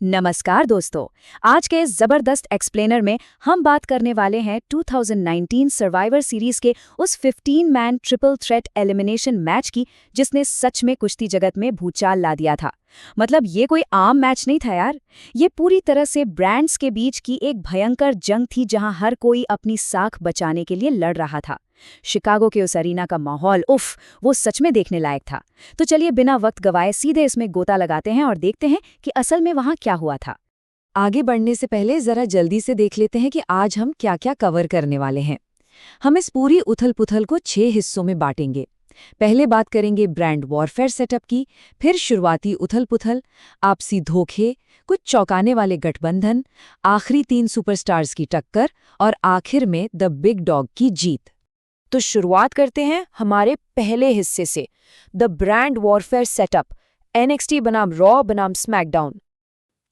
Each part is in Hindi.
नमस्कार दोस्तों। आज के इस जबरदस्त एक्सप्लेनर में हम बात करने वाले हैं 2019 सर्वाइवर सीरीज के उस 15 man triple threat elimination match की, जिसने सच में कुश्ती जगत में भूचाल ला दिया था। मतलब ये कोई आम मैच नहीं था यार, ये पूरी तरह से ब्रांड्स के बीच की एक भयंकर जंग थी जहां हर कोई अपनी साख बचाने के लिए लड़ रहा था। शिकागो के उस अरीना का माहौल वो सच में देखने लायक था। तो चलिए बिना वक्त गवाए सीधे इसमें गोता लगाते हैं और देखते हैं कि असल में वहां क्या हुआ था। आगे बढ़ने से पहले जरा जल्दी से देख लेते हैं कि आज हम क्या क्या कवर करने वाले हैं। हम इस पूरी उथल-पुथल को 6 हिस्सों में बांटेंगे। पहले बात करेंगे ब्रांड वॉरफेयर सेटअप की, फिर शुरुआती उथल-पुथल, आपसी धोखे, कुछ चौंकाने वाले गठबंधन, आखिरी 3 सुपरस्टार्स की टक्कर और आखिर में द बिग डॉग की जीत। तो शुरुआत करते हैं हमारे पहले हिस्से से, the brand warfare setup, NXT बनाम रॉ बनाम स्मैकडाउन।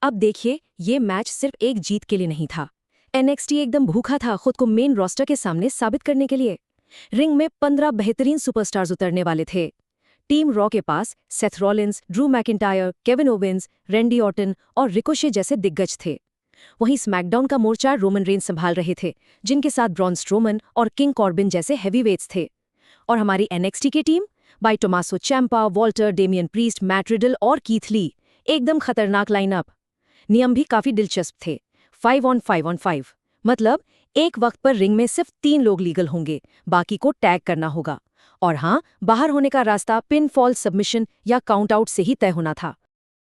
अब देखिए, ये मैच सिर्फ एक जीत के लिए नहीं था। एनएक्सटी एकदम भूखा था खुद को मेन रोस्टर के सामने साबित करने के लिए। रिंग में 15 बेहतरीन सुपरस्टार्स उतरने वाले थे। टीम रॉ के पास Seth Rollins, Drew McIntyre, Kevin Owens, Randy Orton और रिकोशे जैसे दिग्गज थे। वहीं स्मैकडाउन का मोर्चा रोमन रेंस संभाल रहे थे, जिनके साथ ब्रॉन स्ट्रोमन और किंग कॉर्बिन जैसे हैवीवेट्स थे। और हमारी एनएक्सटी की team by Tommaso Ciampa, Walter, Damian Priest, Matt Riddle और कीथ ली। एकदम खतरनाक लाइनअप। नियम भी काफी दिलचस्प थे। 5 on 5 on 5, मतलब एक वक्त पर रिंग में सिर्फ 3 लोग लीगल होंगे, बाकी को टैग करना होगा। और हाँ, बाहर होने का रास्ता पिन फॉल, सबमिशन या काउंट आउट से ही तय होना था।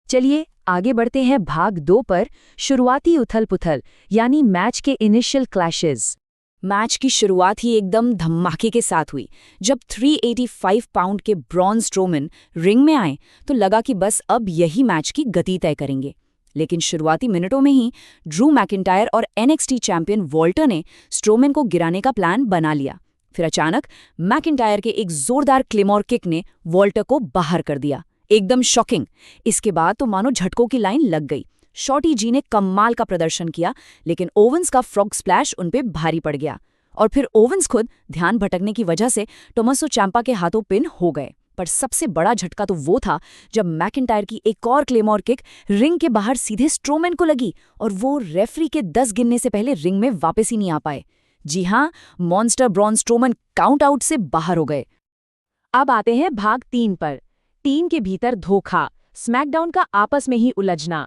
चलिए आगे बढ़ते हैं भाग 2 पर, शुरुआती उथल-पुथल यानी मैच के इनिशियल क्लैशेस। मैच की शुरुआत ही एकदम धमाके के साथ हुई। जब 385 पाउंड के ब्रॉन स्ट्रोमन रिंग में आए तो लगा कि बस अब यही मैच की गति तय करेंगे। लेकिन शुरुआती मिनटों में ही ड्रू मैकिंटायर और एनएक्सटी चैंपियन वॉल्टर ने स्ट्रोमन को गिराने का प्लान बना लिया। फिर अचानक मैकिंटायर के एक जोरदार क्लेमोर किक ने वॉल्टर को बाहर कर दिया। एकदम शॉकिंग। इसके बाद तो मानो झटकों की लाइन लग गई। शॉर्टी जी ने कमाल का प्रदर्शन किया, लेकिन ओवेंस का फ्रॉग स्प्लैश उनपे भारी पड़ गया। और फिर ओवेंस खुद ध्यान भटकने की वजह से टोमासो चैम्पा के हाथों पिन हो गए। पर सबसे बड़ा झटका तो वो था जब मैकिंटायर की एक और क्लेमोर किक रिंग के बाहर सीधे स्ट्रोमैन को लगी और वो रेफरी के 10 गिनने से पहले रिंग में वापस ही नहीं आ पाए। जी हाँ, monster Braun Strowman count out से बाहर हो गए। अब आते हैं भाग 3 पर, टीम के भीतर धोखा, स्मैकडाउन का आपस में ही उलझना।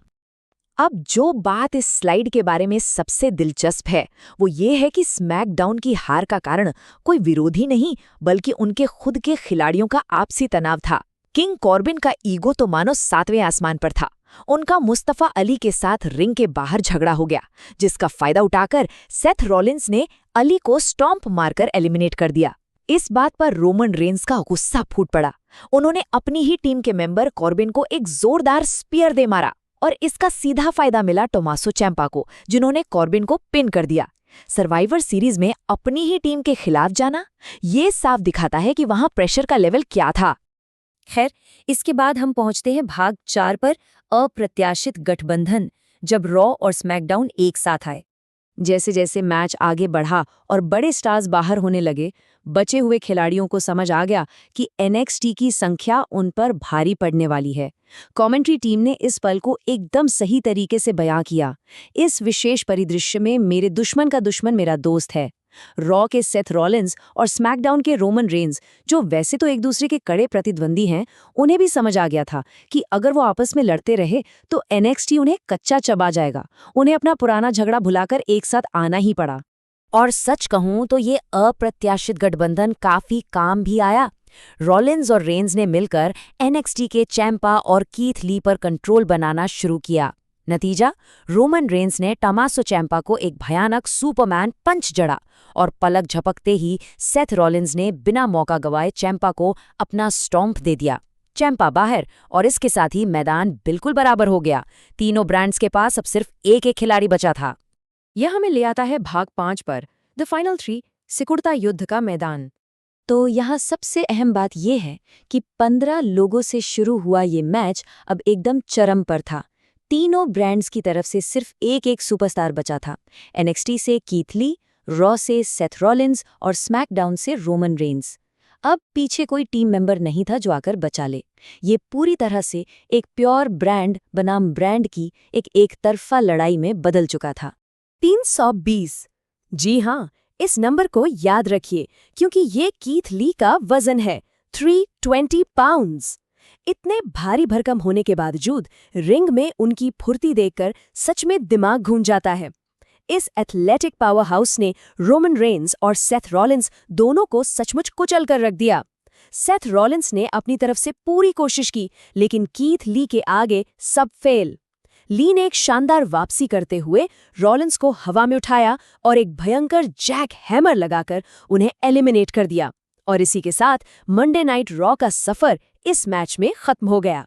अब जो बात इस स्लाइड के बारे में सबसे दिलचस्प है वो ये है कि स्मैकडाउन की हार का कारण कोई विरोधी नहीं, बल्कि उनके खुद के खिलाड़ियों का आपसी तनाव था। किंग कॉर्बिन का ईगो तो मानो 7वें आसमान पर था। उनका मुस्तफा अली के साथ रिंग के बाहर झगड़ा हो गया, जिसका फायदा उठाकर सेथ रॉलिंस ने अली को स्टॉम्प मारकर एलिमिनेट कर दिया। इस बात पर रोमन रेंस का गुस्सा फूट पड़ा। उन्होंने अपनी ही टीम के मेंबर कॉर्बिन को एक जोरदार स्पीयर दे मारा और इसका सीधा फायदा मिला टोमासो चैम्पा को, जिन्होंने कॉर्बिन को पिन कर दिया। सर्वाइवर सीरीज में अपनी ही टीम के खिलाफ जाना, ये साफ दिखाता है कि वहां प्रेशर का लेवल क्या था। खैर, इसके बाद हम पहुंचते हैं भाग 4 पर, अप्रत्याशित गठबंधन, जब रॉ और स्मैकडाउन एक साथ आए। जैसे जैसे मैच आगे बढ़ा और बड़े स्टार्स बाहर होने लगे, बचे हुए खिलाड़ियों को समझ आ गया कि एनएक्सटी की संख्या उन पर भारी पड़ने वाली है। कमेंट्री टीम ने इस पल को एकदम सही तरीके से बयां किया। इस विशेष परिदृश्य में मेरे दुश्मन का दुश्मन मेरा दोस्त है। रॉ के सेथ रॉलिंस और स्मैकडाउन के रोमन रेंस, जो वैसे तो एक दूसरे के कड़े प्रतिद्वंदी हैं, उन्हें भी समझ आ गया था कि अगर वो आपस में लड़ते रहे तो एनएक्सटी उन्हें कच्चा चबा जाएगा। उन्हें अपना पुराना झगड़ा भुलाकर एक साथ आना ही पड़ा। और सच कहूं तो ये अप्रत्याशित गठबंधन काफी काम भी आया। रॉलिंस और रेंस ने मिलकर एनएक्सटी के चैम्पा और कीथ ली पर कंट्रोल बनाना शुरू किया। नतीजा, रोमन रेंस ने टोमासो चैम्पा को एक भयानक सुपरमैन पंच जड़ा और पलक झपकते ही सेथ रॉलिंस ने बिना मौका गवाए चैम्पा को अपना स्टॉम्प दे दिया। चैम्पा बाहर और इसके साथ ही मैदान बिल्कुल बराबर हो गया। तीनों ब्रांड्स के पास अब सिर्फ एक एक खिलाड़ी बचा था। यह हमें ले आता है भाग 5 पर, द फाइनल 3, सिकुड़ता युद्ध का मैदान। तो यहाँ सबसे अहम बात यह है कि 15 लोगों से शुरू हुआ ये मैच अब एकदम चरम पर था। तीनों ब्रांड्स की तरफ से सिर्फ एक एक सुपरस्टार बचा था। एनएक्सटी से कीथ ली, रॉ से सेथ रॉलिंस और स्मैकडाउन से रोमन रेंस। अब पीछे कोई टीम मेंबर नहीं था जो आकर बचा ले। ये पूरी तरह से एक प्योर ब्रांड बनाम ब्रांड की एक तरफा लड़ाई में बदल चुका था। 320। जी हाँ, इस नंबर को याद रखिए क्योंकि ये कीथ ली का वजन है, 320 पाउंड्स। इतने भारी भरकम होने के बावजूद रिंग में उनकी फुर्ती देखकर सच में दिमाग घूम जाता है। इस एथलेटिक पावर हाउस ने रोमन रेंस और सेथ रॉलिंस दोनों को सचमुच कुचल कर रख दिया। सेथ रॉलिंस ने अपनी तरफ से पूरी कोशिश की, लेकिन कीथ ली के आगे सब फेल। ली ने एक शानदार वापसी करते हुए रॉलिंस को हवा में उठाया और एक भयंकर जैक हैमर लगाकर उन्हें एलिमिनेट कर दिया। और इसी के साथ मंडे नाइट रॉ का सफर इस मैच में खत्म हो गया।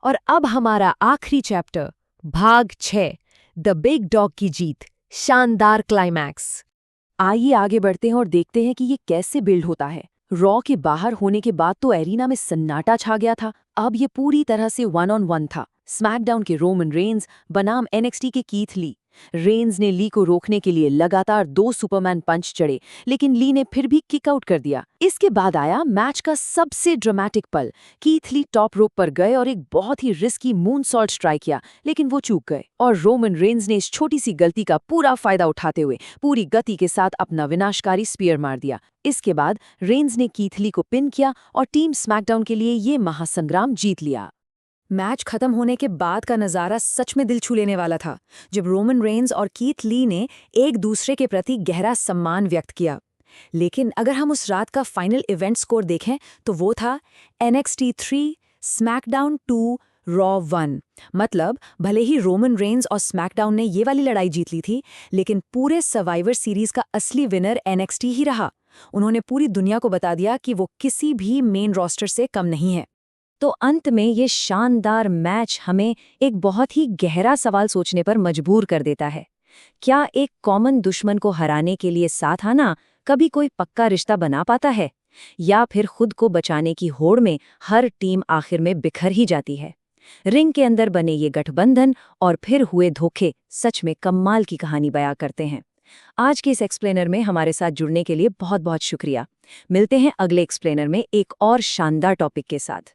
और अब हमारा आखिरी चैप्टर, भाग 6, द बिग डॉग की जीत, शानदार क्लाइमैक्स। आइए आगे बढ़ते हैं और देखते हैं कि ये कैसे बिल्ड होता है। रॉ के बाहर होने के बाद तो एरिना में सन्नाटा छा गया था। अब ये पूरी तरह से 1-on-1 था। स्मैकडाउन के रोमन रेंस बनाम NXT के कीथ ली। रेंस ने ली को रोकने के लिए लगातार 2 सुपरमैन पंच चढ़े, लेकिन ली ने फिर भी किक आउट कर दिया। इसके बाद आया मैच का सबसे ड्रामेटिक पल। कीथ ली टॉप रोप पर गए और एक बहुत ही रिस्की मूनसॉल्ट ट्राई किया, लेकिन वो चूक गए। और रोमन रेंस ने इस छोटी सी गलती का पूरा फायदा उठाते हुए पूरी गति के साथ अपना विनाशकारी स्पीयर मार दिया। इसके बाद रेंस ने कीथ ली को पिन किया और टीम स्मैकडाउन के लिए ये महासंग्राम जीत लिया। मैच खत्म होने के बाद का नज़ारा सच में दिल छू लेने वाला था, जब रोमन रेंस और कीथ ली ने एक दूसरे के प्रति गहरा सम्मान व्यक्त किया। लेकिन अगर हम उस रात का फाइनल इवेंट स्कोर देखें तो वो था NXT 3, स्मैकडाउन 2, रॉ 1। मतलब भले ही रोमन रेंस और स्मैकडाउन ने ये वाली लड़ाई जीत ली थी, लेकिन पूरे सर्वाइवर सीरीज का असली विनर NXT ही रहा। उन्होंने पूरी दुनिया को बता दिया कि वो किसी भी मेन रोस्टर से कम नहीं है। तो अंत में ये शानदार मैच हमें एक बहुत ही गहरा सवाल सोचने पर मजबूर कर देता है। क्या एक कॉमन दुश्मन को हराने के लिए साथ आना कभी कोई पक्का रिश्ता बना पाता है, या फिर खुद को बचाने की होड़ में हर टीम आखिर में बिखर ही जाती है? रिंग के अंदर बने ये गठबंधन और फिर हुए धोखे सच में कमाल की कहानी बयां करते हैं। आज के इस एक्सप्लेनर में हमारे साथ जुड़ने के लिए बहुत बहुत शुक्रिया। मिलते हैं अगले एक्सप्लेनर में एक और शानदार टॉपिक के साथ।